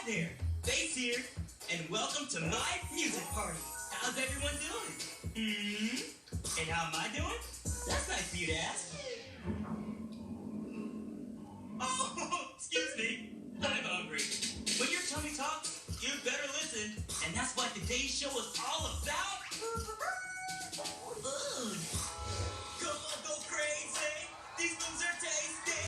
there, Bass here, and welcome to my music party. How's everyone doing? And how am I doing? That's nice for you to ask. Oh, excuse me. I'm hungry. When your tummy talks, you better listen. And that's what today's show is all about.